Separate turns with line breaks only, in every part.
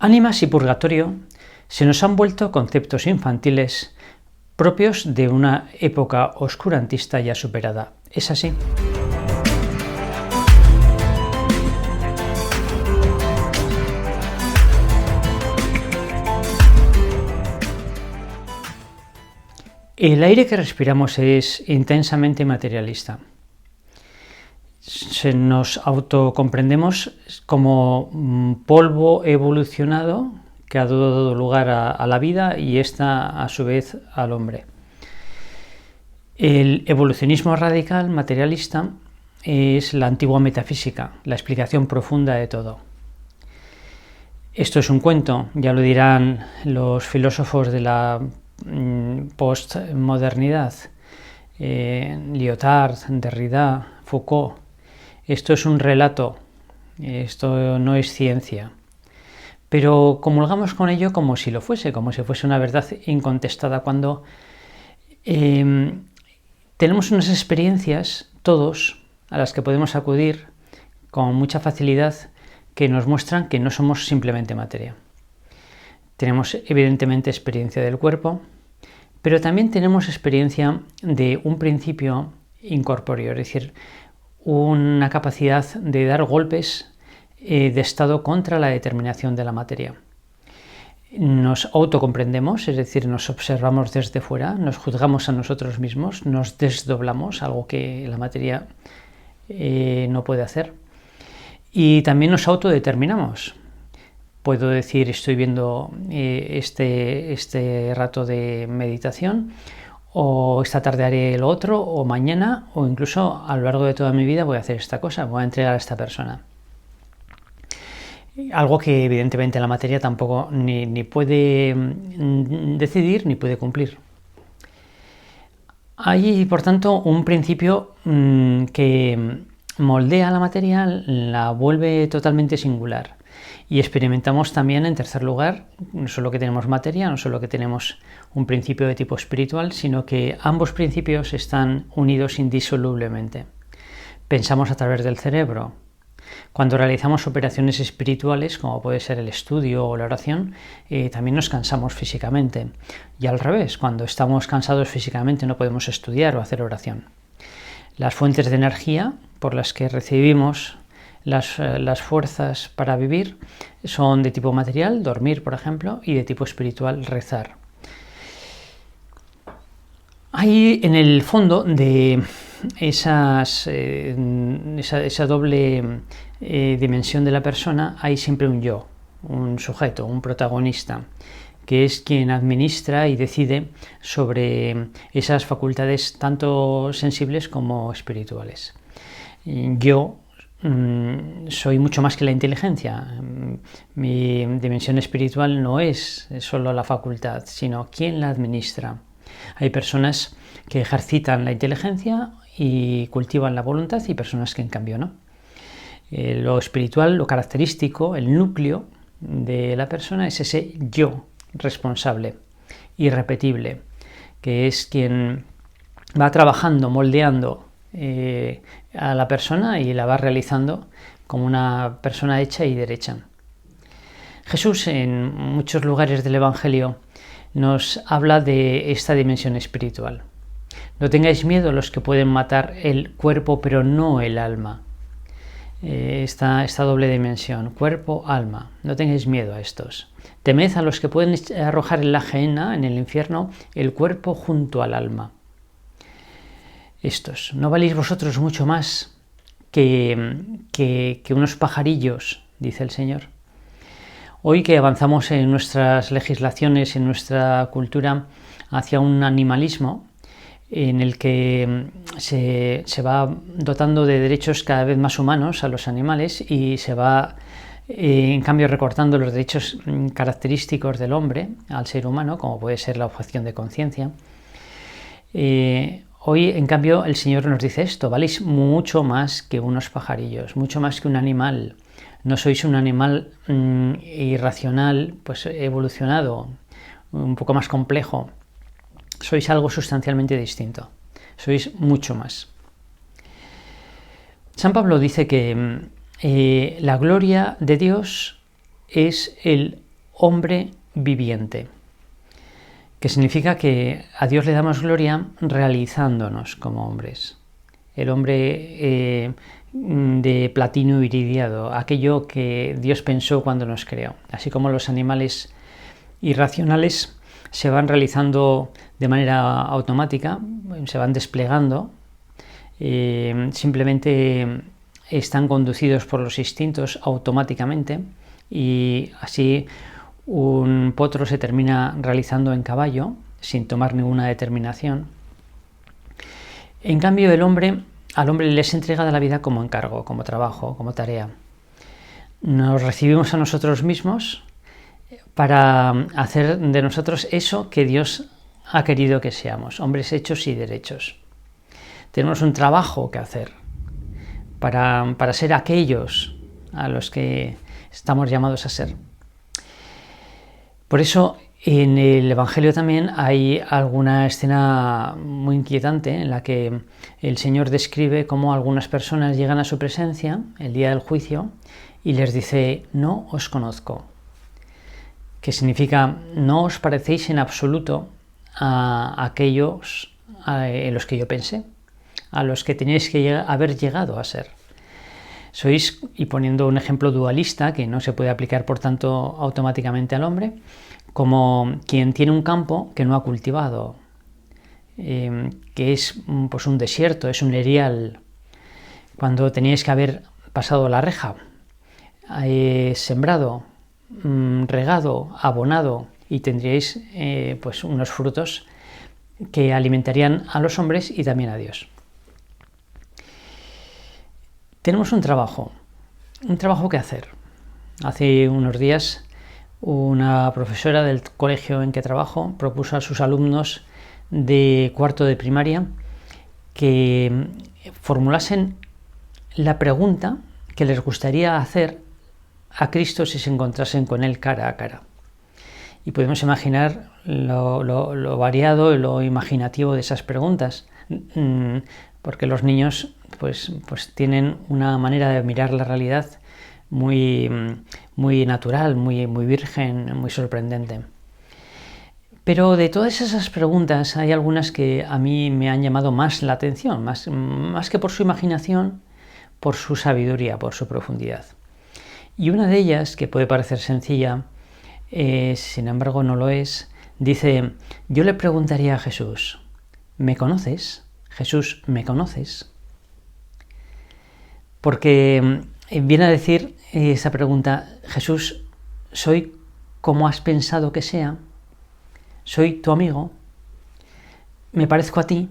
Ánimas y purgatorio se nos han vuelto conceptos infantiles propios de una época oscurantista ya superada. ¿Es así? El aire que respiramos es intensamente materialista. Nos autocomprendemos como polvo evolucionado que ha dado lugar a la vida y esta a su vez al hombre. El evolucionismo radical materialista es la antigua metafísica, la explicación profunda de todo. Esto es un cuento, ya lo dirán los filósofos de la postmodernidad, Lyotard, Derrida, Foucault. Esto es un relato, esto no es ciencia, pero comulgamos con ello como si lo fuese, como si fuese una verdad incontestada, cuando tenemos unas experiencias, todos, a las que podemos acudir con mucha facilidad, que nos muestran que no somos simplemente materia. Tenemos evidentemente experiencia del cuerpo, pero también tenemos experiencia de un principio incorpóreo, es decir, una capacidad de dar golpes de estado contra la determinación de la materia. Nos autocomprendemos, es decir, nos observamos desde fuera, nos juzgamos a nosotros mismos, nos desdoblamos, algo que la materia no puede hacer, y también nos autodeterminamos. Puedo decir, estoy viendo este rato de meditación, o esta tarde haré lo otro, o mañana, o incluso a lo largo de toda mi vida voy a hacer esta cosa, voy a entregar a esta persona. Algo que evidentemente la materia tampoco ni puede decidir ni puede cumplir. Hay, por tanto, un principio que moldea la materia, la vuelve totalmente singular. Y experimentamos también, en tercer lugar, no solo que tenemos materia, no solo que tenemos un principio de tipo espiritual, sino que ambos principios están unidos indisolublemente. Pensamos a través del cerebro. Cuando realizamos operaciones espirituales, como puede ser el estudio o la oración, también nos cansamos físicamente. Y al revés, cuando estamos cansados físicamente no podemos estudiar o hacer oración. Las fuentes de energía por las que recibimos las fuerzas para vivir son de tipo material, dormir por ejemplo, y de tipo espiritual, rezar. Hay en el fondo de esa doble dimensión de la persona, hay siempre un yo, un sujeto, un protagonista, que es quien administra y decide sobre esas facultades tanto sensibles como espirituales. Yo soy mucho más que la inteligencia. Mi dimensión espiritual no es solo la facultad, sino quien la administra. Hay personas que ejercitan la inteligencia y cultivan la voluntad y personas que en cambio no. Lo espiritual, lo característico, el núcleo de la persona es ese yo responsable, irrepetible, que es quien va trabajando, moldeando a la persona y la va realizando como una persona hecha y derecha. Jesús en muchos lugares del Evangelio nos habla de esta dimensión espiritual. No tengáis miedo a los que pueden matar el cuerpo pero no el alma. Esta doble dimensión, cuerpo, alma. No tengáis miedo a estos. Temed a los que pueden arrojar en la gehenna, en el infierno, el cuerpo junto al alma. Estos, ¿no valéis vosotros mucho más que unos pajarillos? Dice el Señor. Hoy que avanzamos en nuestras legislaciones, en nuestra cultura, hacia un animalismo en el que se va dotando de derechos cada vez más humanos a los animales y se va, en cambio, recortando los derechos característicos del hombre al ser humano, como puede ser la objeción de conciencia. Hoy, en cambio, el Señor nos dice esto: valéis mucho más que unos pajarillos, mucho más que un animal. No sois un animal irracional, pues evolucionado, un poco más complejo. Sois algo sustancialmente distinto. Sois mucho más. San Pablo dice que la gloria de Dios es el hombre viviente, que significa que a Dios le damos gloria realizándonos como hombres. El hombre de platino iridiado, aquello que Dios pensó cuando nos creó. Así como los animales irracionales se van realizando de manera automática, se van desplegando, simplemente están conducidos por los instintos automáticamente, y así un potro se termina realizando en caballo sin tomar ninguna determinación. En cambio, al hombre le es entregada la vida como encargo, como trabajo, como tarea. Nos recibimos a nosotros mismos para hacer de nosotros eso que Dios ha querido que seamos, hombres hechos y derechos. Tenemos un trabajo que hacer para ser aquellos a los que estamos llamados a ser. Por eso en el Evangelio también hay alguna escena muy inquietante en la que el Señor describe cómo algunas personas llegan a su presencia el día del juicio y les dice: no os conozco, que significa no os parecéis en absoluto a aquellos en los que yo pensé, a los que teníais que haber llegado a ser. Sois, y poniendo un ejemplo dualista que no se puede aplicar por tanto automáticamente al hombre, como quien tiene un campo que no ha cultivado, que es pues un desierto, es un erial, cuando teníais que haber pasado la reja, sembrado, regado, abonado, y tendríais pues unos frutos que alimentarían a los hombres y también a Dios. Tenemos un trabajo que hacer. Hace unos días una profesora del colegio en que trabajo propuso a sus alumnos de cuarto de primaria que formulasen la pregunta que les gustaría hacer a Cristo si se encontrasen con Él cara a cara. Y podemos imaginar lo variado y lo imaginativo de esas preguntas, porque los niños pues tienen una manera de mirar la realidad muy natural, muy virgen, muy sorprendente. Pero de todas esas preguntas hay algunas que a mí me han llamado más la atención, más que por su imaginación, por su sabiduría, por su profundidad. Y una de ellas, que puede parecer sencilla, sin embargo no lo es, dice: yo le preguntaría a Jesús: ¿me conoces? Jesús, ¿me conoces? Porque viene a decir esa pregunta: Jesús, ¿soy como has pensado que sea? ¿Soy tu amigo? ¿Me parezco a ti?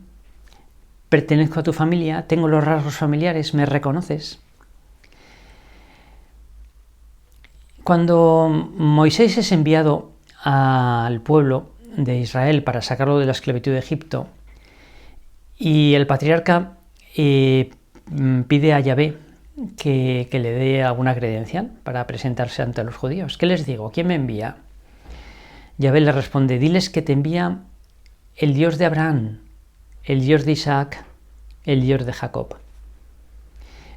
¿Pertenezco a tu familia? ¿Tengo los rasgos familiares? ¿Me reconoces? Cuando Moisés es enviado al pueblo de Israel para sacarlo de la esclavitud de Egipto, y el patriarca pide a Yahvé que le dé alguna credencial para presentarse ante los judíos. ¿Qué les digo? ¿Quién me envía? Yahvé le responde: diles que te envía el Dios de Abraham, el Dios de Isaac, el Dios de Jacob.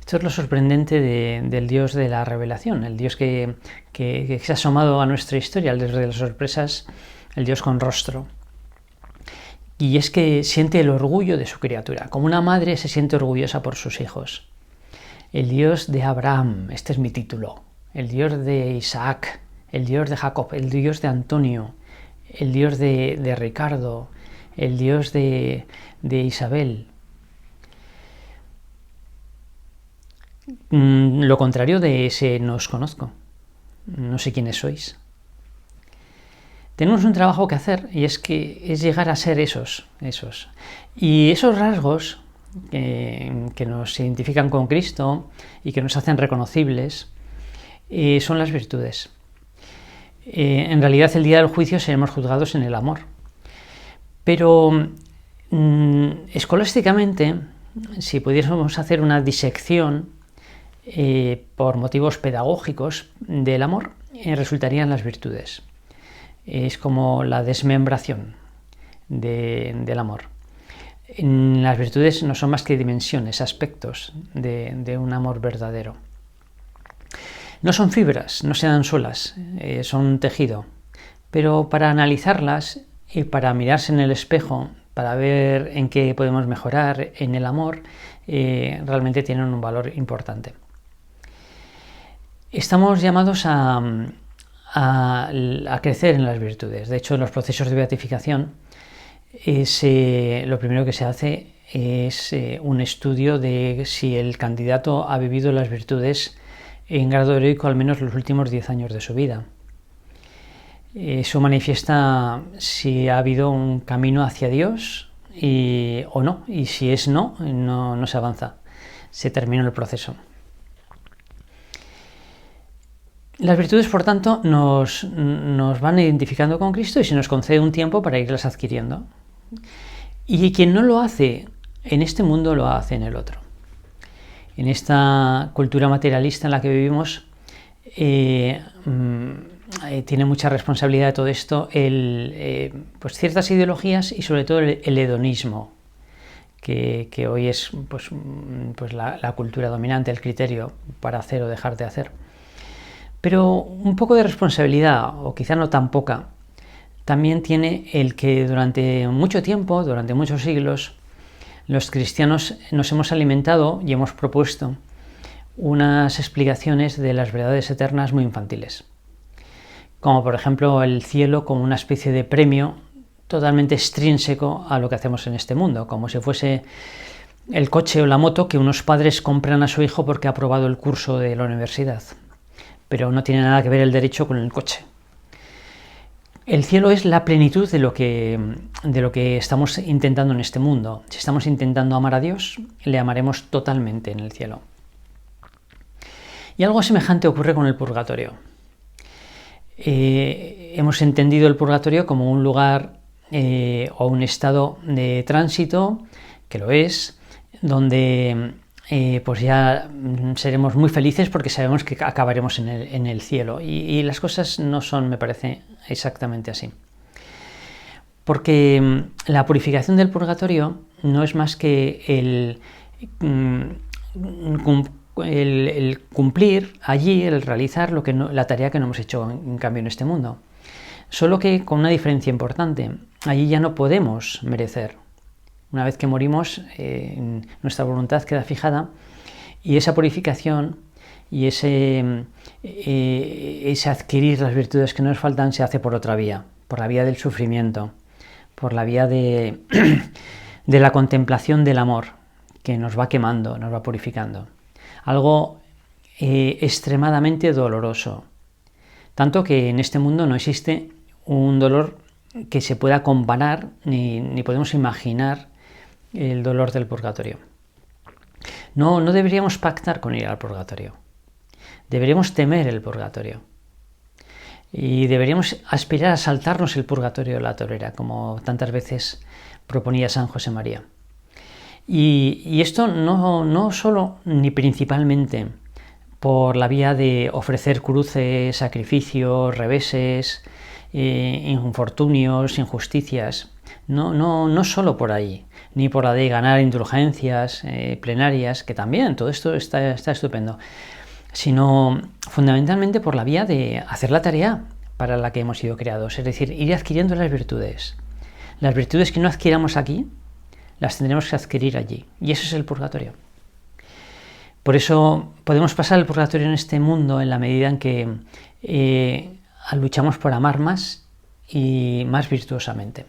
Esto es lo sorprendente del Dios de la revelación, el Dios que se ha asomado a nuestra historia, el Dios de las sorpresas, el Dios con rostro. Y es que siente el orgullo de su criatura, como una madre se siente orgullosa por sus hijos. El Dios de Abraham, este es mi título, el Dios de Isaac, el Dios de Jacob, el Dios de Antonio, el Dios de Ricardo, el Dios de Isabel. Lo contrario de ese no os conozco, no sé quiénes sois. Tenemos un trabajo que hacer, y es llegar a ser esos. Y esos rasgos que nos identifican con Cristo y que nos hacen reconocibles son las virtudes. En realidad, el día del juicio seremos juzgados en el amor. Pero escolásticamente, si pudiésemos hacer una disección por motivos pedagógicos del amor, resultarían las virtudes. Es como la desmembración del amor. Las virtudes no son más que dimensiones, aspectos de un amor verdadero. No son fibras, no se dan solas, son tejido. Pero para analizarlas y para mirarse en el espejo, para ver en qué podemos mejorar en el amor, realmente tienen un valor importante. Estamos llamados a crecer en las virtudes. De hecho, en los procesos de beatificación, lo primero que se hace es un estudio de si el candidato ha vivido las virtudes en grado heroico al menos los últimos 10 años de su vida. Eso manifiesta si ha habido un camino hacia Dios o no, y si es no se avanza, se termina el proceso. Las virtudes, por tanto, nos van identificando con Cristo y se nos concede un tiempo para irlas adquiriendo. Y quien no lo hace en este mundo, lo hace en el otro. En esta cultura materialista en la que vivimos, tiene mucha responsabilidad de todo esto pues ciertas ideologías y sobre todo el hedonismo, que hoy es pues la cultura dominante, el criterio para hacer o dejar de hacer. Pero un poco de responsabilidad, o quizá no tan poca, también tiene el que durante mucho tiempo, durante muchos siglos, los cristianos nos hemos alimentado y hemos propuesto unas explicaciones de las verdades eternas muy infantiles. Como por ejemplo el cielo como una especie de premio totalmente extrínseco a lo que hacemos en este mundo, como si fuese el coche o la moto que unos padres compran a su hijo porque ha aprobado el curso de la universidad. Pero no tiene nada que ver el derecho con el coche. El cielo es la plenitud de lo que estamos intentando en este mundo. Si estamos intentando amar a Dios, le amaremos totalmente en el cielo. Y algo semejante ocurre con el purgatorio. Hemos entendido el purgatorio como un lugar o un estado de tránsito, que lo es, donde pues ya seremos muy felices porque sabemos que acabaremos en el cielo. Y las cosas no son, me parece, exactamente así. Porque la purificación del purgatorio no es más que el cumplir allí, el realizar la tarea que no hemos hecho en cambio en este mundo. Solo que con una diferencia importante. Allí ya no podemos merecer. Una vez que morimos, nuestra voluntad queda fijada y esa purificación y ese adquirir las virtudes que nos faltan se hace por otra vía, por la vía del sufrimiento, por la vía de la contemplación del amor, que nos va quemando, nos va purificando. Algo extremadamente doloroso, tanto que en este mundo no existe un dolor que se pueda comparar ni podemos imaginar el dolor del purgatorio. No deberíamos pactar con ir al purgatorio. Deberíamos temer el purgatorio. Y deberíamos aspirar a saltarnos el purgatorio de la torera, como tantas veces proponía San José María. Y esto no solo ni principalmente por la vía de ofrecer cruces, sacrificios, reveses, infortunios, injusticias. No solo por ahí, ni por la de ganar indulgencias plenarias, que también todo esto está estupendo, sino fundamentalmente por la vía de hacer la tarea para la que hemos sido creados, es decir, ir adquiriendo las virtudes. Las virtudes que no adquiramos aquí, las tendremos que adquirir allí, y eso es el purgatorio. Por eso podemos pasar el purgatorio en este mundo en la medida en que luchamos por amar más y más virtuosamente.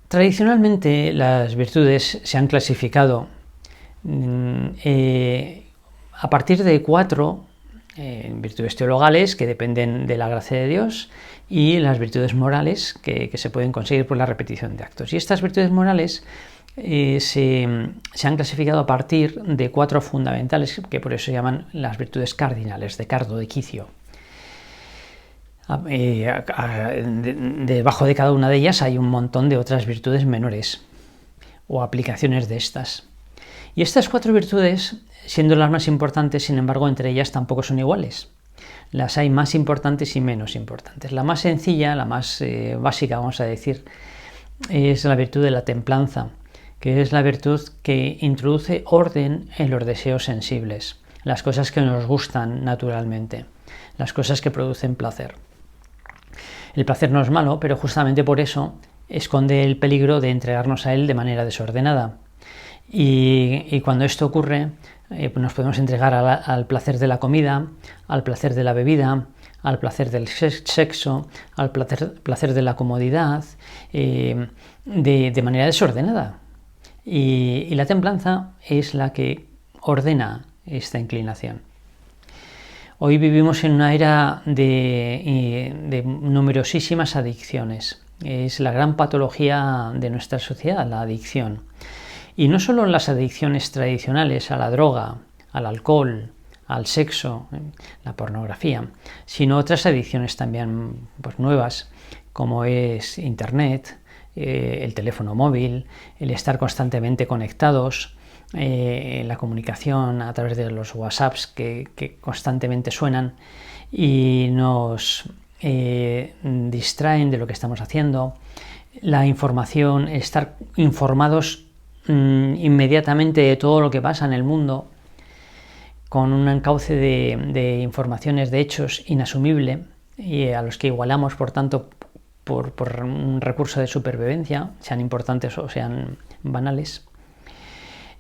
Tradicionalmente las virtudes se han clasificado a partir de 4 virtudes teologales que dependen de la gracia de Dios y las virtudes morales que se pueden conseguir por la repetición de actos. Y estas virtudes morales se han clasificado a partir de 4 fundamentales que por eso se llaman las virtudes cardinales, de cardo, de quicio. Debajo de cada una de ellas hay un montón de otras virtudes menores o aplicaciones de estas. Y estas 4 virtudes, siendo las más importantes, sin embargo, entre ellas tampoco son iguales. Las hay más importantes y menos importantes. La más sencilla, la más básica, vamos a decir, es la virtud de la templanza, que es la virtud que introduce orden en los deseos sensibles. las cosas que nos gustan naturalmente, las cosas que producen placer. El placer no es malo, pero justamente por eso esconde el peligro de entregarnos a él de manera desordenada. Y cuando esto ocurre, nos podemos entregar al placer de la comida, al placer de la bebida, al placer del sexo, al placer de la comodidad, de manera desordenada. Y la templanza es la que ordena esta inclinación. Hoy vivimos en una era de numerosísimas adicciones. Es la gran patología de nuestra sociedad, la adicción. Y no solo las adicciones tradicionales a la droga, al alcohol, al sexo, la pornografía, sino otras adicciones también pues, nuevas, como es Internet, el teléfono móvil, el estar constantemente conectados, la comunicación a través de los WhatsApps que constantemente suenan y nos distraen de lo que estamos haciendo, la información, estar informados inmediatamente de todo lo que pasa en el mundo, con un encauce de informaciones, de hechos inasumible y a los que igualamos, por tanto, por un recurso de supervivencia, sean importantes o sean banales.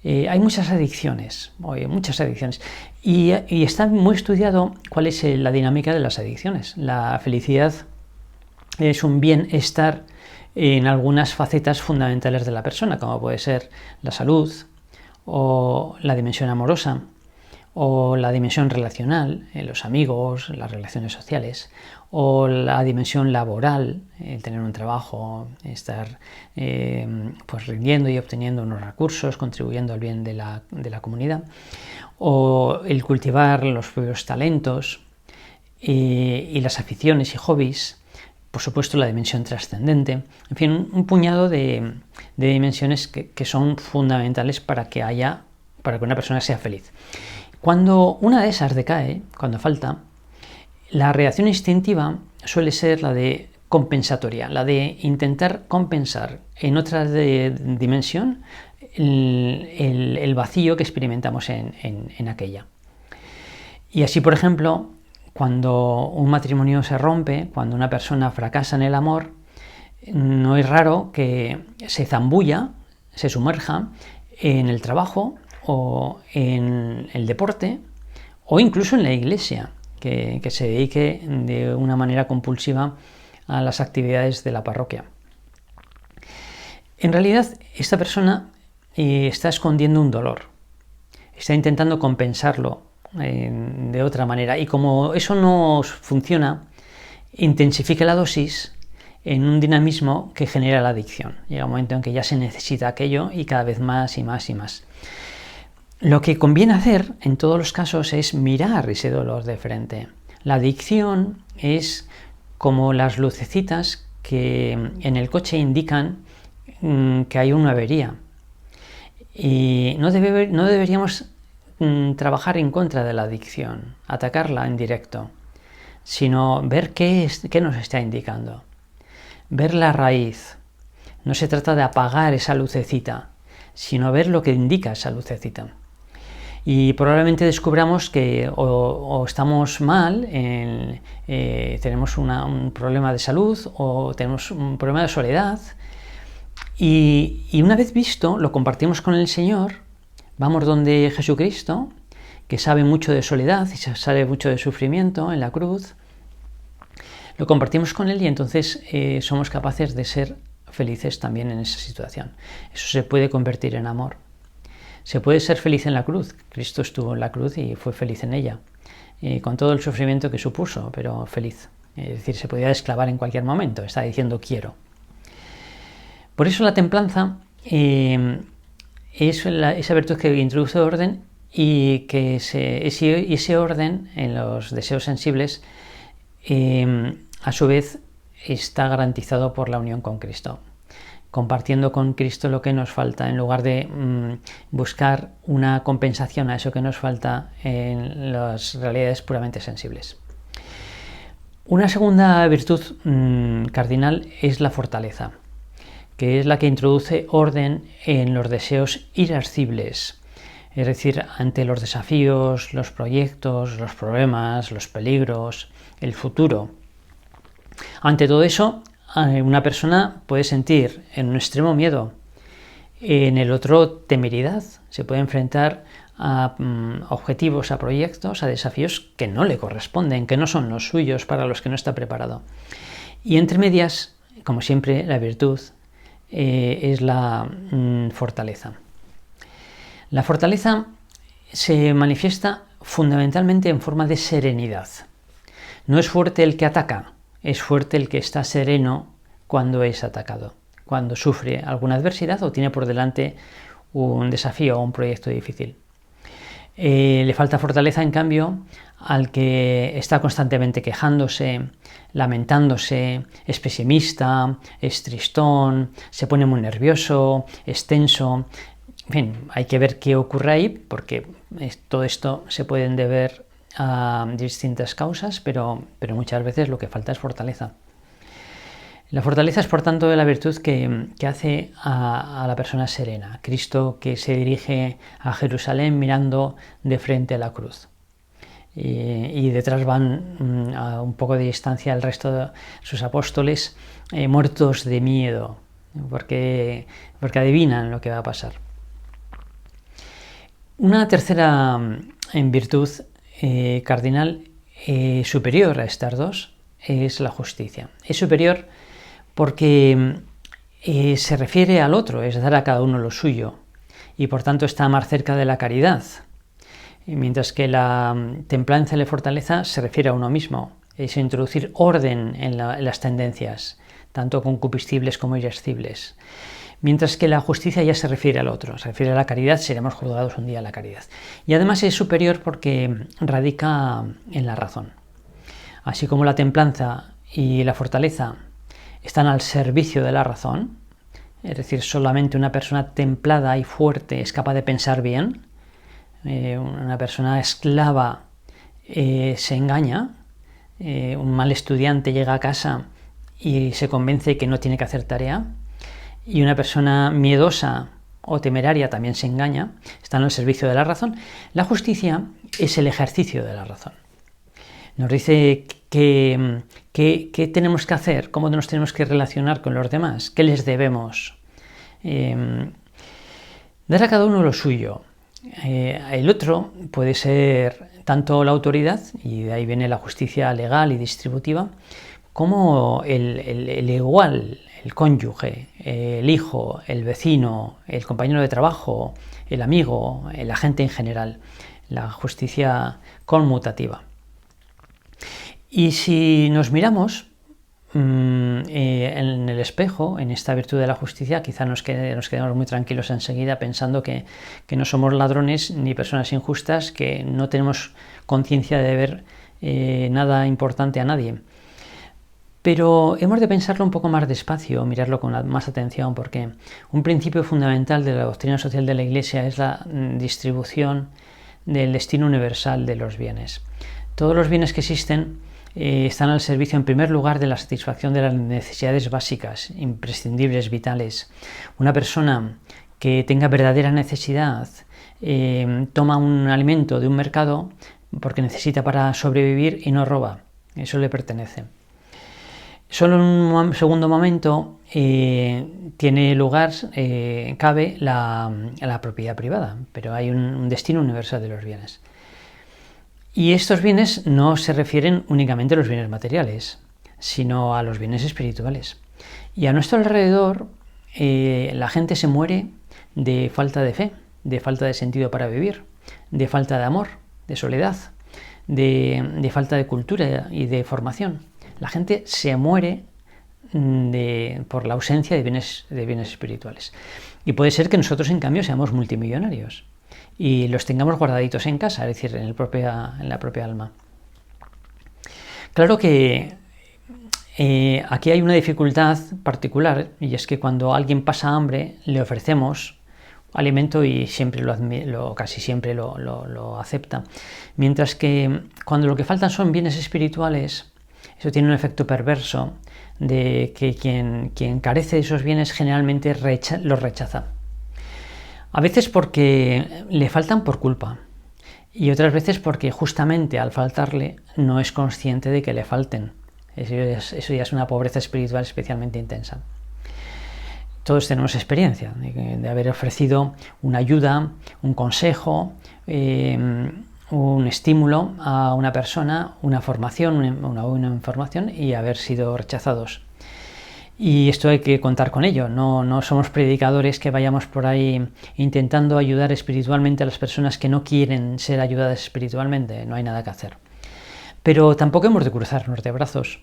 Hay muchas adicciones, y está muy estudiado cuál es la dinámica de las adicciones. La felicidad es un bienestar en algunas facetas fundamentales de la persona, como puede ser la salud, o la dimensión amorosa, o la dimensión relacional, los amigos, las relaciones sociales, o la dimensión laboral, el tener un trabajo, estar pues rindiendo y obteniendo unos recursos, contribuyendo al bien de la comunidad, o el cultivar los propios talentos y las aficiones y hobbies, por supuesto la dimensión trascendente, en fin, un puñado de dimensiones que son fundamentales para que una persona sea feliz. Cuando una de esas decae, cuando falta, la reacción instintiva suele ser la de compensatoria, la de intentar compensar en otra dimensión el vacío que experimentamos en aquella. Y así, por ejemplo, cuando un matrimonio se rompe, cuando una persona fracasa en el amor, no es raro que se zambulla, se sumerja en el trabajo o en el deporte o incluso en la iglesia, que se dedique de una manera compulsiva a las actividades de la parroquia. En realidad, esta persona está escondiendo un dolor, está intentando compensarlo de otra manera, y como eso no funciona, intensifica la dosis en un dinamismo que genera la adicción. Llega un momento en que ya se necesita aquello y cada vez más y más y más. Lo que conviene hacer en todos los casos es mirar ese dolor de frente. La adicción es como las lucecitas que en el coche indican que hay una avería. Y no deberíamos trabajar en contra de la adicción, atacarla en directo, sino ver qué nos está indicando. Ver la raíz. No se trata de apagar esa lucecita, sino ver lo que indica esa lucecita. Y probablemente descubramos que o estamos mal, tenemos un problema de salud o tenemos un problema de soledad, y una vez visto, lo compartimos con el Señor, vamos donde Jesucristo, que sabe mucho de soledad y sabe mucho de sufrimiento en la cruz, lo compartimos con Él y entonces somos capaces de ser felices también en esa situación. Eso se puede convertir en amor. Se puede ser feliz en la cruz. Cristo estuvo en la cruz y fue feliz en ella, con todo el sufrimiento que supuso, pero feliz. Es decir, se podía desclavar en cualquier momento, está diciendo quiero. Por eso la templanza es esa virtud que introduce orden y que ese orden en los deseos sensibles a su vez está garantizado por la unión con Cristo, compartiendo con Cristo lo que nos falta, en lugar de buscar una compensación a eso que nos falta en las realidades puramente sensibles. Una segunda virtud cardinal es la fortaleza, que es la que introduce orden en los deseos irascibles, es decir, ante los desafíos, los proyectos, los problemas, los peligros, el futuro. Ante todo eso, una persona puede sentir en un extremo miedo, en el otro temeridad, se puede enfrentar a objetivos, a proyectos, a desafíos que no le corresponden, que no son los suyos, para los que no está preparado. Y entre medias, como siempre, la virtud es la fortaleza. La fortaleza se manifiesta fundamentalmente en forma de serenidad. No es fuerte el que ataca, es fuerte el que está sereno cuando es atacado, cuando sufre alguna adversidad o tiene por delante un desafío o un proyecto difícil. Le falta fortaleza, en cambio, al que está constantemente quejándose, lamentándose, es pesimista, es tristón, se pone muy nervioso, es tenso. En fin, hay que ver qué ocurre ahí, porque todo esto se pueden deber a distintas causas, pero muchas veces lo que falta es fortaleza. La fortaleza es, por tanto, la virtud que hace a la persona serena. Cristo, que se dirige a Jerusalén mirando de frente a la cruz. Y detrás van a un poco de distancia el resto de sus apóstoles, muertos de miedo, porque adivinan lo que va a pasar. Una tercera virtud cardinal superior a estas dos es la justicia. Es superior porque se refiere al otro, es dar a cada uno lo suyo, y por tanto está más cerca de la caridad, mientras que la templanza y la fortaleza se refiere a uno mismo, es introducir orden en las tendencias, tanto concupiscibles como irascibles, mientras que la justicia ya se refiere al otro, se refiere a la caridad, seremos juzgados un día a la caridad. Y además es superior porque radica en la razón. Así como la templanza y la fortaleza están al servicio de la razón, es decir, solamente una persona templada y fuerte es capaz de pensar bien, una persona esclava se engaña, un mal estudiante llega a casa y se convence que no tiene que hacer tarea, y una persona miedosa o temeraria también se engaña, están al servicio de la razón. La justicia es el ejercicio de la razón. Nos dice qué tenemos que hacer, cómo nos tenemos que relacionar con los demás, qué les debemos. Dar a cada uno lo suyo. El otro puede ser tanto la autoridad, y de ahí viene la justicia legal y distributiva, como el igual, el cónyuge, el hijo, el vecino, el compañero de trabajo, el amigo, el agente en general, la justicia conmutativa. Y si nos miramos en el espejo, en esta virtud de la justicia, quizá nos quedemos muy tranquilos enseguida pensando que no somos ladrones ni personas injustas, que no tenemos conciencia de ver nada importante a nadie. Pero hemos de pensarlo un poco más despacio, mirarlo con más atención, porque un principio fundamental de la doctrina social de la Iglesia es la distribución del destino universal de los bienes. Todos los bienes que existen están al servicio, en primer lugar, de la satisfacción de las necesidades básicas, imprescindibles, vitales. Una persona que tenga verdadera necesidad toma un alimento de un mercado porque necesita para sobrevivir y no roba. Eso le pertenece. Solo en un segundo momento tiene lugar, cabe la propiedad privada, pero hay un destino universal de los bienes. Y estos bienes no se refieren únicamente a los bienes materiales, sino a los bienes espirituales. Y a nuestro alrededor la gente se muere de falta de fe, de falta de sentido para vivir, de falta de amor, de soledad, de falta de cultura y de formación. La gente se muere por la ausencia de bienes espirituales. Y puede ser que nosotros, en cambio, seamos multimillonarios y los tengamos guardaditos en casa, es decir, en la propia alma. Claro que aquí hay una dificultad particular, y es que cuando alguien pasa hambre le ofrecemos alimento y casi siempre lo acepta, mientras que cuando lo que faltan son bienes espirituales, eso tiene un efecto perverso de que quien carece de esos bienes generalmente los rechaza. A veces porque le faltan por culpa y otras veces porque justamente al faltarle no es consciente de que le falten. Eso ya es una pobreza espiritual especialmente intensa. Todos tenemos experiencia de haber ofrecido una ayuda, un consejo, un estímulo a una persona, una formación, una información y haber sido rechazados. Y esto hay que contar con ello. No somos predicadores que vayamos por ahí intentando ayudar espiritualmente a las personas que no quieren ser ayudadas espiritualmente. No hay nada que hacer. Pero tampoco hemos de cruzarnos de brazos.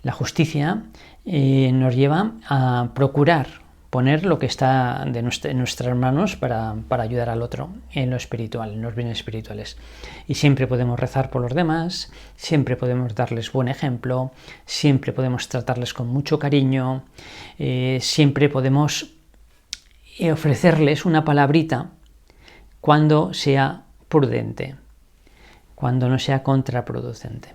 La justicia nos lleva a procurar poner lo que está en nuestras manos para ayudar al otro en lo espiritual, en los bienes espirituales. Y siempre podemos rezar por los demás, siempre podemos darles buen ejemplo, siempre podemos tratarles con mucho cariño, siempre podemos ofrecerles una palabrita cuando sea prudente, cuando no sea contraproducente.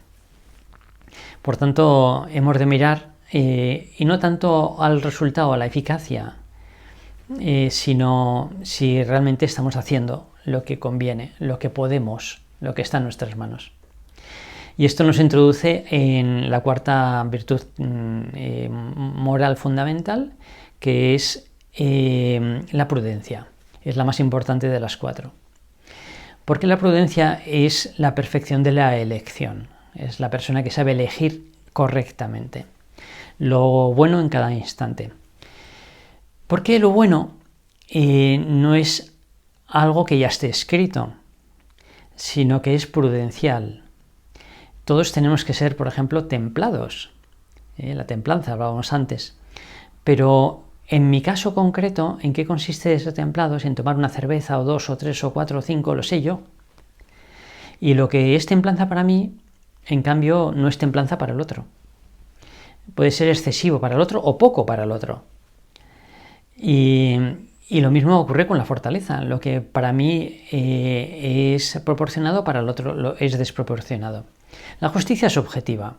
Por tanto, hemos de mirar y no tanto al resultado, a la eficacia, sino si realmente estamos haciendo lo que conviene, lo que podemos, lo que está en nuestras manos. Y esto nos introduce en la cuarta virtud moral fundamental, que es la prudencia. Es la más importante de las cuatro. Porque la prudencia es la perfección de la elección. Es la persona que sabe elegir correctamente lo bueno en cada instante. Porque lo bueno no es algo que ya esté escrito, sino que es prudencial. Todos tenemos que ser, por ejemplo, templados. La templanza, hablábamos antes. Pero en mi caso concreto, ¿en qué consiste ese templado? En tomar una cerveza o 2 o 3 o 4 o 5, lo sé yo. Y lo que es templanza para mí, en cambio, no es templanza para el otro. Puede ser excesivo para el otro o poco para el otro. Y lo mismo ocurre con la fortaleza. Lo que para mí es proporcionado, para el otro es desproporcionado. La justicia es objetiva.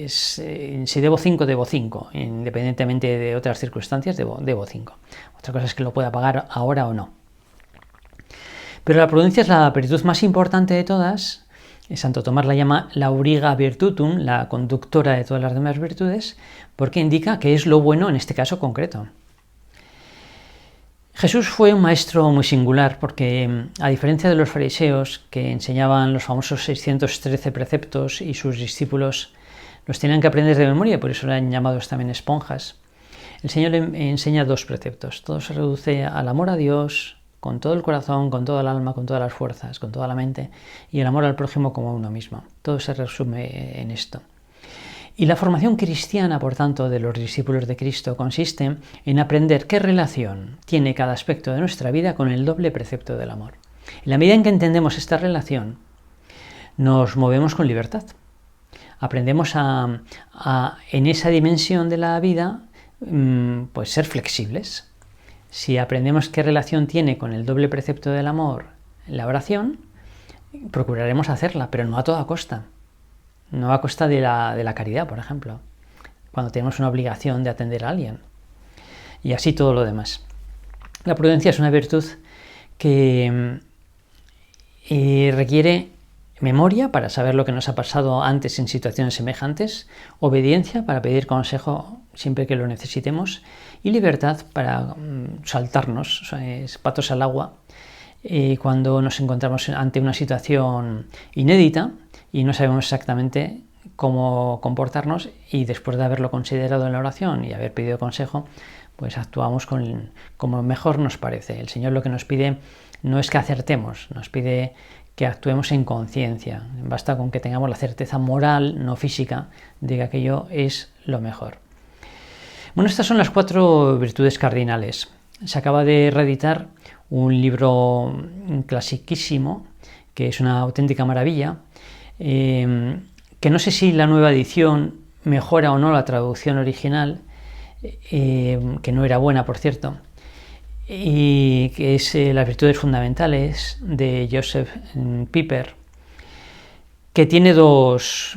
Si debo 5, debo 5. Independientemente de otras circunstancias, debo 5. Otra cosa es que lo pueda pagar ahora o no. Pero la prudencia es la virtud más importante de todas. Santo Tomás la llama lauriga virtutum, la conductora de todas las demás virtudes, porque indica que es lo bueno en este caso concreto. Jesús fue un maestro muy singular porque, a diferencia de los fariseos que enseñaban los famosos 613 preceptos y sus discípulos los tenían que aprender de memoria, y por eso eran llamados también esponjas, el Señor enseña 2 preceptos. Todo se reduce al amor a Dios con todo el corazón, con toda el alma, con todas las fuerzas, con toda la mente, y el amor al prójimo como a uno mismo. Todo se resume en esto. Y la formación cristiana, por tanto, de los discípulos de Cristo consiste en aprender qué relación tiene cada aspecto de nuestra vida con el doble precepto del amor. En la medida en que entendemos esta relación, nos movemos con libertad. Aprendemos en esa dimensión de la vida, pues ser flexibles. Si aprendemos qué relación tiene con el doble precepto del amor la oración, procuraremos hacerla, pero no a toda costa. No a costa de la caridad, por ejemplo, cuando tenemos una obligación de atender a alguien. Y así todo lo demás. La prudencia es una virtud que requiere memoria para saber lo que nos ha pasado antes en situaciones semejantes, obediencia para pedir consejo siempre que lo necesitemos y libertad para saltarnos patos al agua cuando nos encontramos ante una situación inédita y no sabemos exactamente cómo comportarnos, y después de haberlo considerado en la oración y haber pedido consejo, pues actuamos como mejor nos parece. El Señor lo que nos pide no es que acertemos, nos pide que actuemos en conciencia. Basta con que tengamos la certeza moral, no física, de que aquello es lo mejor. Bueno, estas son las 4 virtudes cardinales. Se acaba de reeditar un libro clasiquísimo, que es una auténtica maravilla, que no sé si la nueva edición mejora o no la traducción original, que no era buena, por cierto, y que es Las virtudes fundamentales, de Joseph Pieper, que tiene dos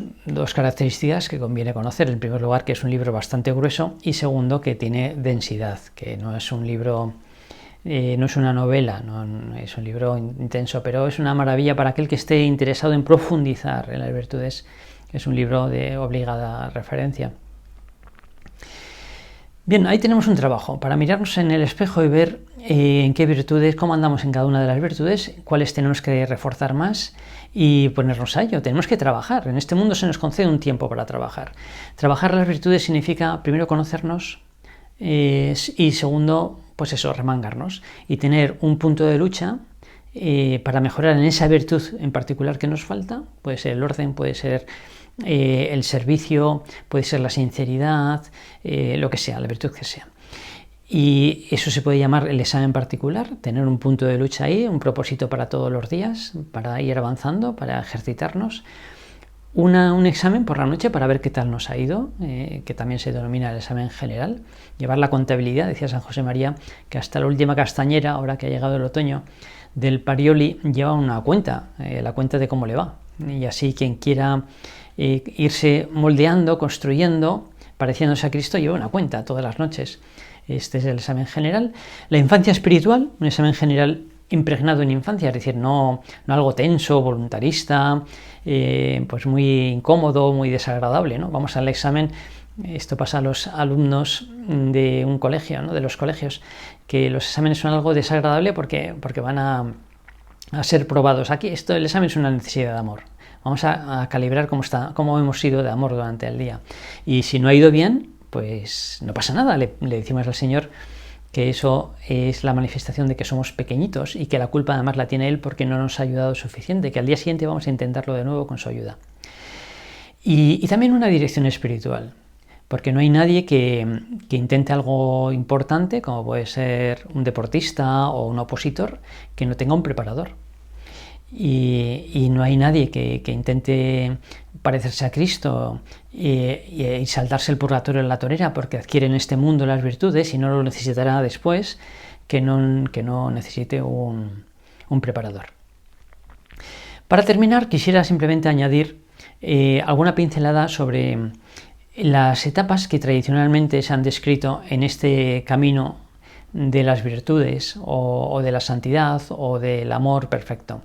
características que conviene conocer. En primer lugar, que es un libro bastante grueso, y segundo, que tiene densidad, que no es un libro No es una novela, no es un libro intenso, pero es una maravilla para aquel que esté interesado en profundizar en las virtudes. Es un libro de obligada referencia. Bien, ahí tenemos un trabajo para mirarnos en el espejo y ver en qué virtudes, cómo andamos en cada una de las virtudes, cuáles tenemos que reforzar más y ponernos a ello. Tenemos que trabajar. En este mundo se nos concede un tiempo para trabajar. Trabajar las virtudes significa, primero, conocernos y segundo, pues eso, remangarnos y tener un punto de lucha para mejorar en esa virtud en particular que nos falta. Puede ser el orden, puede ser el servicio, puede ser la sinceridad, lo que sea, la virtud que sea. Y eso se puede llamar el examen particular, tener un punto de lucha ahí, un propósito para todos los días, para ir avanzando, para ejercitarnos. Un examen por la noche para ver qué tal nos ha ido, que también se denomina el examen general. Llevar la contabilidad, decía San José María, que hasta la última castañera, ahora que ha llegado el otoño, del Parioli lleva una cuenta, la cuenta de cómo le va. Y así quien quiera irse moldeando, construyendo, pareciéndose a Cristo, lleva una cuenta todas las noches. Este es el examen general. La infancia espiritual, un examen general impregnado en infancia, es decir, no algo tenso, voluntarista, pues muy incómodo, muy desagradable, ¿no? Vamos al examen. Esto pasa a los alumnos de un colegio, ¿no? De los colegios, que los exámenes son algo desagradable porque van a ser probados. Aquí el examen es una necesidad de amor. Vamos a calibrar cómo hemos sido de amor durante el día. Y si no ha ido bien, pues no pasa nada. Le decimos al Señor que eso es la manifestación de que somos pequeñitos y que la culpa además la tiene Él porque no nos ha ayudado suficiente, que al día siguiente vamos a intentarlo de nuevo con su ayuda. Y también una dirección espiritual, porque no hay nadie que intente algo importante, como puede ser un deportista o un opositor, que no tenga un preparador. Y no hay nadie que intente parecerse a Cristo y saltarse el purgatorio en la torera porque adquiere en este mundo las virtudes y no lo necesitará después, que no necesite un preparador. Para terminar, quisiera simplemente añadir alguna pincelada sobre las etapas que tradicionalmente se han descrito en este camino de las virtudes o de la santidad o del amor perfecto.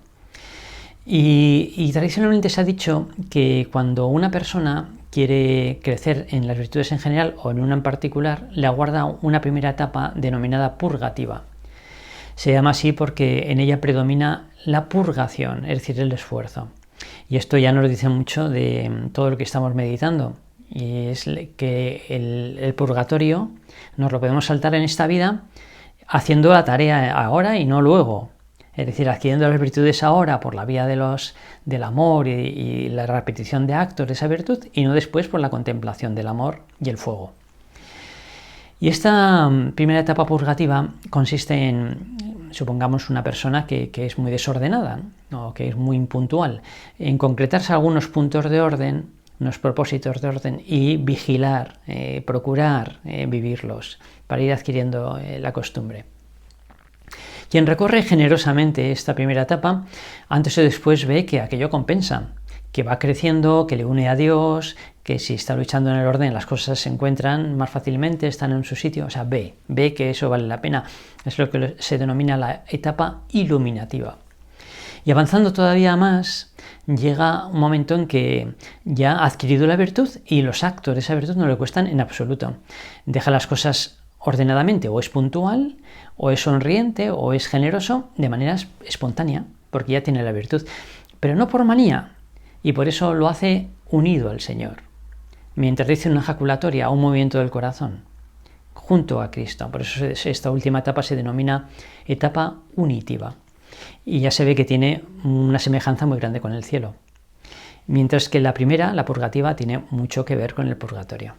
Y tradicionalmente se ha dicho que cuando una persona quiere crecer en las virtudes en general o en una en particular, le aguarda una primera etapa denominada purgativa. Se llama así porque en ella predomina la purgación, es decir, el esfuerzo. Y esto ya nos dice mucho de todo lo que estamos meditando. Y es que el purgatorio nos lo podemos saltar en esta vida haciendo la tarea ahora y no luego. Es decir, adquiriendo las virtudes ahora por la vía del amor y la repetición de actos de esa virtud y no después por la contemplación del amor y el fuego. Y esta primera etapa purgativa consiste en, supongamos, una persona que es muy desordenada, ¿no? O que es muy impuntual, en concretarse algunos puntos de orden, unos propósitos de orden y vigilar, procurar vivirlos para ir adquiriendo la costumbre. Quien recorre generosamente esta primera etapa, antes o después ve que aquello compensa, que va creciendo, que le une a Dios, que si está luchando en el orden las cosas se encuentran más fácilmente, están en su sitio, o sea, ve que eso vale la pena. Es lo que se denomina la etapa iluminativa. Y avanzando todavía más, llega un momento en que ya ha adquirido la virtud y los actos de esa virtud no le cuestan en absoluto. Deja las cosas ordenadamente, o es puntual, o es sonriente, o es generoso, de manera espontánea, porque ya tiene la virtud, pero no por manía, y por eso lo hace unido al Señor, mientras dice una ejaculatoria, un movimiento del corazón, junto a Cristo. Por eso esta última etapa se denomina etapa unitiva, y ya se ve que tiene una semejanza muy grande con el cielo, mientras que la primera, la purgativa, tiene mucho que ver con el purgatorio.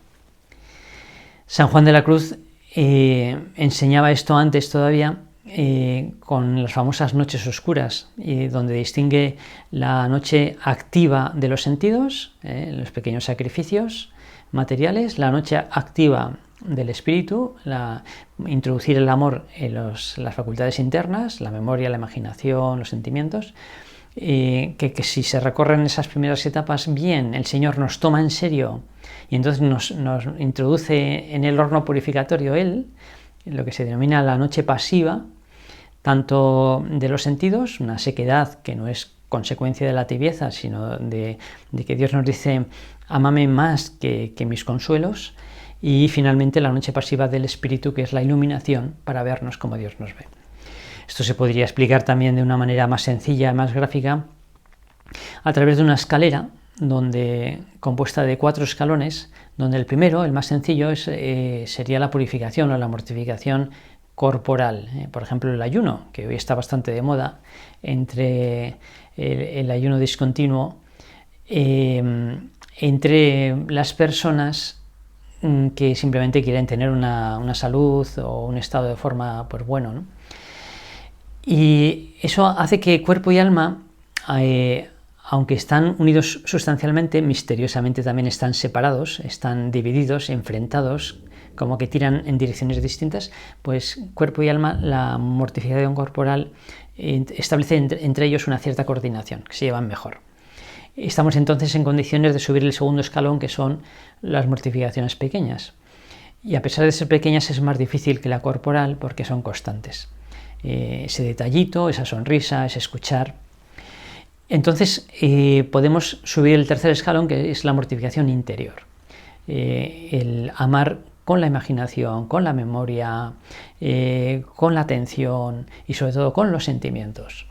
San Juan de la Cruz enseñaba esto antes todavía con las famosas noches oscuras, donde distingue la noche activa de los sentidos, los pequeños sacrificios materiales, la noche activa del espíritu, introducir el amor en las facultades internas, la memoria, la imaginación, los sentimientos, que si se recorren esas primeras etapas bien, el Señor nos toma en serio y entonces nos introduce en el horno purificatorio Él, lo que se denomina la noche pasiva, tanto de los sentidos, una sequedad que no es consecuencia de la tibieza, sino de que Dios nos dice, ámame más que mis consuelos, y finalmente la noche pasiva del Espíritu, que es la iluminación para vernos como Dios nos ve. Esto se podría explicar también de una manera más sencilla, más gráfica, a través de una escalera compuesta de 4 escalones, donde el primero, el más sencillo, sería la purificación o la mortificación corporal. Por ejemplo, el ayuno, que hoy está bastante de moda, entre el ayuno discontinuo, entre las personas que simplemente quieren tener una salud o un estado de forma pues bueno, ¿no? Y eso hace que cuerpo y alma, aunque están unidos sustancialmente, misteriosamente también están separados, están divididos, enfrentados, como que tiran en direcciones distintas, pues cuerpo y alma, la mortificación corporal establece entre ellos una cierta coordinación, que se llevan mejor. Estamos entonces en condiciones de subir el segundo escalón, que son las mortificaciones pequeñas. Y a pesar de ser pequeñas es más difícil que la corporal porque son constantes. Ese detallito, esa sonrisa, ese escuchar. Entonces podemos subir el tercer escalón, que es la mortificación interior. El amar con la imaginación, con la memoria, con la atención y sobre todo con los sentimientos.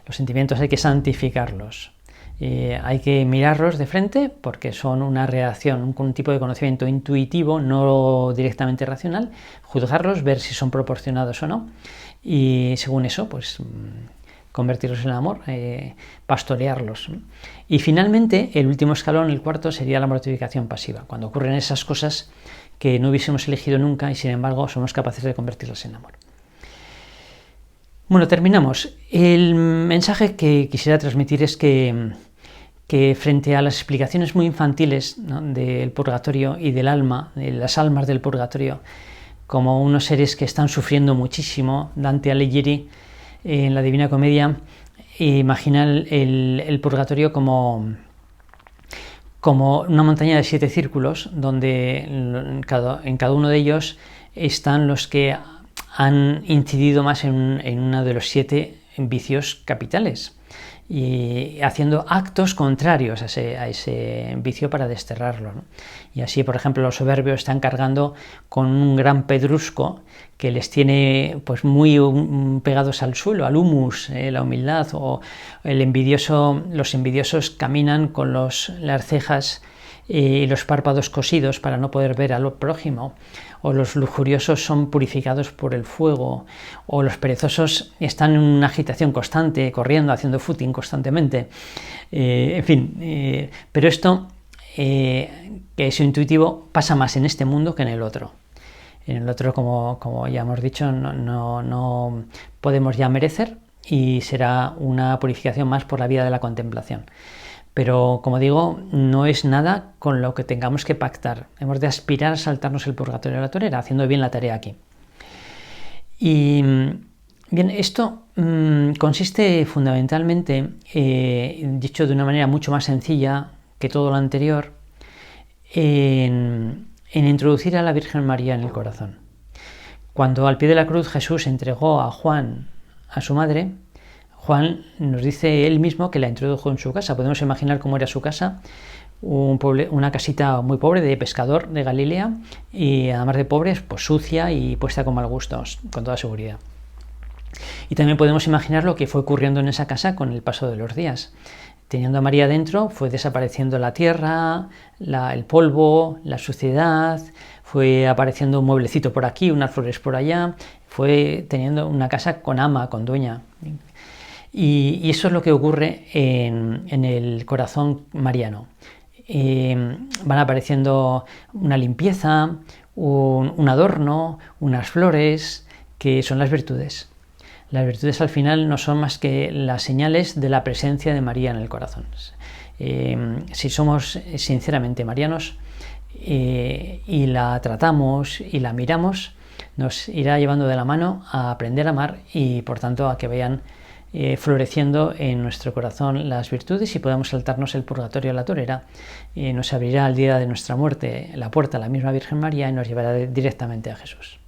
Los sentimientos hay que santificarlos. Hay que mirarlos de frente porque son una reacción, un tipo de conocimiento intuitivo, no directamente racional, juzgarlos, ver si son proporcionados o no, y según eso, pues convertirlos en amor, pastorearlos. Y finalmente, el último escalón, el cuarto, sería la mortificación pasiva, cuando ocurren esas cosas que no hubiésemos elegido nunca y sin embargo somos capaces de convertirlas en amor. Bueno, terminamos. El mensaje que quisiera transmitir es que frente a las explicaciones muy infantiles, ¿no?, del purgatorio y del alma, de las almas del purgatorio, como unos seres que están sufriendo muchísimo, Dante Alighieri en la Divina Comedia imagina el purgatorio como una montaña de 7 círculos, donde en cada uno de ellos están los que han incidido más en uno de los 7 vicios capitales y haciendo actos contrarios a ese vicio para desterrarlo, ¿no? Y así, por ejemplo, los soberbios están cargando con un gran pedrusco que les tiene pues muy pegados al suelo, al humus, la humildad, o los envidiosos caminan con las cejas y los párpados cosidos para no poder ver al prójimo, o los lujuriosos son purificados por el fuego, o los perezosos están en una agitación constante, corriendo, haciendo footing constantemente, en fin, pero esto, que es intuitivo, pasa más en este mundo que en el otro. En el otro, como ya hemos dicho, no podemos ya merecer y será una purificación más por la vía de la contemplación. Pero, como digo, no es nada con lo que tengamos que pactar. Hemos de aspirar a saltarnos el purgatorio de la torera, haciendo bien la tarea aquí. Y bien, esto consiste fundamentalmente, dicho de una manera mucho más sencilla que todo lo anterior, en introducir a la Virgen María en el corazón. Cuando al pie de la cruz Jesús entregó a Juan a su madre, Juan nos dice él mismo que la introdujo en su casa. Podemos imaginar cómo era su casa, una casita muy pobre de pescador de Galilea, y además de pobre, pues sucia y puesta con mal gusto, con toda seguridad. Y también podemos imaginar lo que fue ocurriendo en esa casa con el paso de los días. Teniendo a María dentro, fue desapareciendo la tierra, el polvo, la suciedad, fue apareciendo un mueblecito por aquí, unas flores por allá, fue teniendo una casa con ama, con dueña. Y eso es lo que ocurre en el corazón mariano. Van apareciendo una limpieza, un adorno, unas flores, que son las virtudes. Las virtudes al final no son más que las señales de la presencia de María en el corazón. Si somos sinceramente marianos y la tratamos y la miramos, nos irá llevando de la mano a aprender a amar y por tanto a que vayan floreciendo en nuestro corazón las virtudes y podamos saltarnos el purgatorio a la torera. Nos abrirá al día de nuestra muerte la puerta a la misma Virgen María y nos llevará directamente a Jesús.